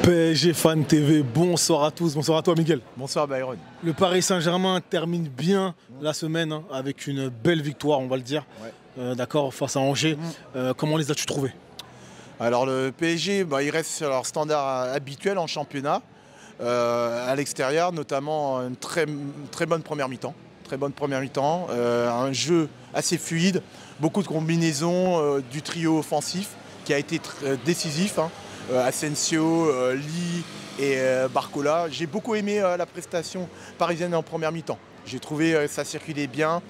PSG Fan TV, bonsoir à tous, bonsoir à toi Miguel. Bonsoir Byron. Le Paris Saint-Germain termine bien la semaine avec une belle victoire, on va le dire, d'accord, face à Angers. Comment les as-tu trouvés? Alors le PSG, il reste sur leur standard habituel en championnat, à l'extérieur, notamment une très bonne première mi-temps. Un jeu assez fluide, beaucoup de combinaisons du trio offensif qui a été décisif. Asensio, Lee et Barcola. J'ai beaucoup aimé la prestation parisienne en première mi-temps. J'ai trouvé que ça circulait bien.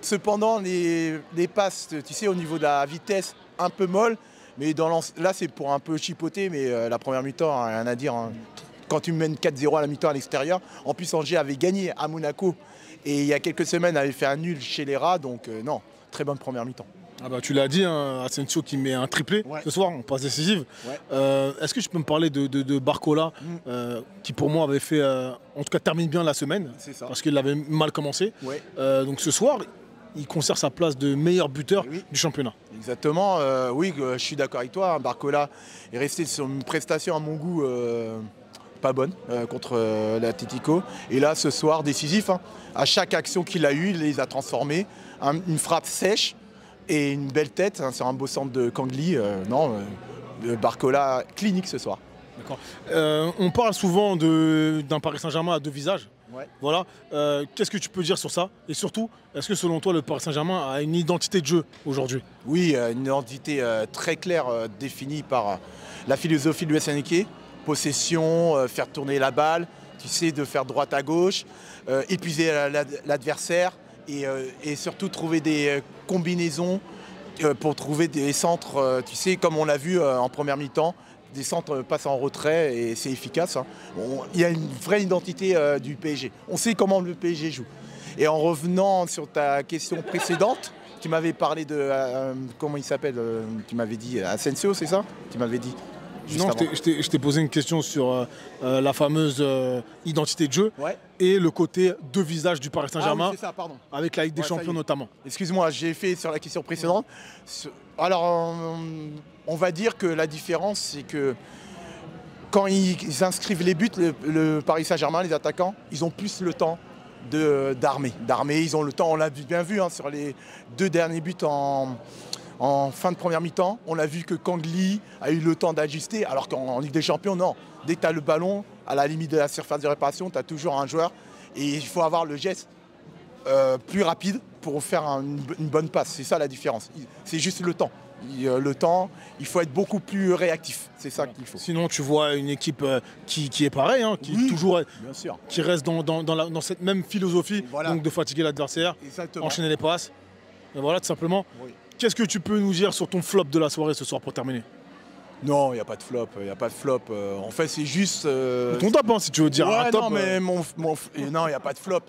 Cependant, les passes, tu sais, au niveau de la vitesse, un peu molle. Mais là, c'est pour un peu chipoter, mais la première mi-temps, rien à dire. Quand tu mènes 4-0 à la mi-temps à l'extérieur, en plus Angers avait gagné à Monaco et il y a quelques semaines avait fait un nul chez les Rats, donc non, très bonne première mi-temps. Ah bah, tu l'as dit, Asensio qui met un triplé ce soir en passe décisive. Est-ce que tu peux me parler de Barcola qui pour moi avait fait, en tout cas termine bien la semaine, parce qu'il avait mal commencé. Donc ce soir, il conserve sa place de meilleur buteur du championnat. Exactement, oui, je suis d'accord avec toi. Barcola est resté sur une prestation à mon goût pas bonne contre l'Atlético. Et là, ce soir, décisif. À chaque action qu'il a eue, il les a transformées. Une frappe sèche et une belle tête sur un beau centre de Kangli. Barcola clinique ce soir. D'accord. On parle souvent d'un Paris Saint-Germain à deux visages. Voilà. Qu'est-ce que tu peux dire sur ça? Et surtout, est-ce que selon toi, le Paris Saint-Germain a une identité de jeu aujourd'hui? Oui, une identité très claire définie par la philosophie de Luis Enrique. Possession, faire tourner la balle, tu sais, de faire droite à gauche, épuiser l'adversaire et surtout trouver des combinaisons pour trouver des centres, tu sais, comme on l'a vu en première mi-temps, des centres passent en retrait et c'est efficace. Il y a une vraie identité du PSG. On sait comment le PSG joue. Et en revenant sur ta question précédente, tu m'avais parlé de, comment il s'appelle, tu m'avais dit Asensio, c'est ça? Tu m'avais dit. Non, je t'ai posé une question sur la fameuse identité de jeu et le côté deux visages du Paris Saint-Germain, avec la Ligue des Champions notamment. Excuse-moi, j'ai fait sur la question précédente. Alors, on va dire que la différence, c'est que quand ils inscrivent les buts, le Paris Saint-Germain, les attaquants, ils ont plus le temps d'armer. Ils ont le temps, on l'a bien vu sur les deux derniers buts en fin de première mi-temps. On a vu que Kangli a eu le temps d'ajuster, alors qu'en Ligue des Champions, non. Dès que tu as le ballon, à la limite de la surface de réparation, tu as toujours un joueur. Et il faut avoir le geste plus rapide pour faire une bonne passe. C'est ça la différence. C'est juste le temps. Le temps, il faut être beaucoup plus réactif. C'est ça qu'il faut. Sinon, tu vois une équipe qui est pareille, qui reste dans cette même philosophie, donc de fatiguer l'adversaire, enchaîner les passes. Et voilà, tout simplement. Qu'est-ce que tu peux nous dire sur ton flop de la soirée ce soir pour terminer? Non, il n'y a pas de flop. En fait, c'est juste. Ton top, si tu veux dire un top. Non, mais non, il n'y a pas de flop.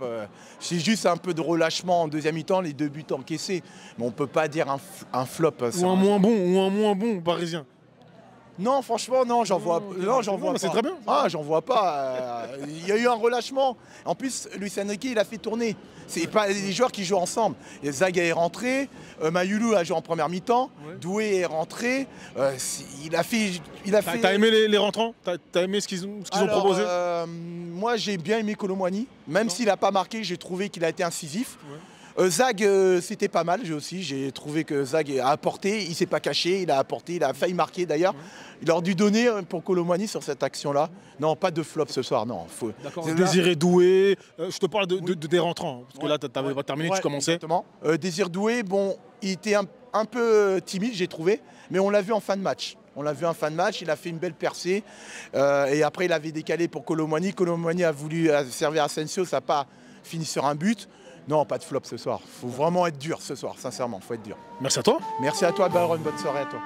C'est juste un peu de relâchement en deuxième mi-temps, les deux buts encaissés. Mais on ne peut pas dire un flop. Ou un moins bon parisien. Non, franchement, non, j'en vois pas. C'est très bien. J'en vois pas. Il y a eu un relâchement. En plus, Luis Enrique, il a fait tourner. C'est pas les joueurs qui jouent ensemble. Zaga est rentré, Mayulu a joué en première mi-temps, Doué est rentré. Il a fait. T'as aimé les rentrants? T'as aimé ce qu'ils ont proposé? Moi, j'ai bien aimé Kolo Muani. Même s'il n'a pas marqué, j'ai trouvé qu'il a été incisif. Zag, c'était pas mal aussi. J'ai trouvé que Zag a apporté, il ne s'est pas caché, il a apporté, il a failli marquer d'ailleurs. Il aurait dû donner pour Kolo Muani sur cette action-là. Non, pas de flop ce soir, non. Désiré Doué, je te parle des rentrants, parce que là, tu n'avais pas terminé, tu commençais. Exactement. Désiré Doué, bon, il était un peu timide, j'ai trouvé, mais on l'a vu en fin de match. Il a fait une belle percée. Et après, il avait décalé pour Kolo Muani. Kolo Muani a voulu servir Asensio, ça n'a pas fini sur un but. Non, pas de flop ce soir. Il faut vraiment être dur ce soir, sincèrement, il faut être dur. Merci à toi. Merci à toi, Byron. Bonne soirée à toi.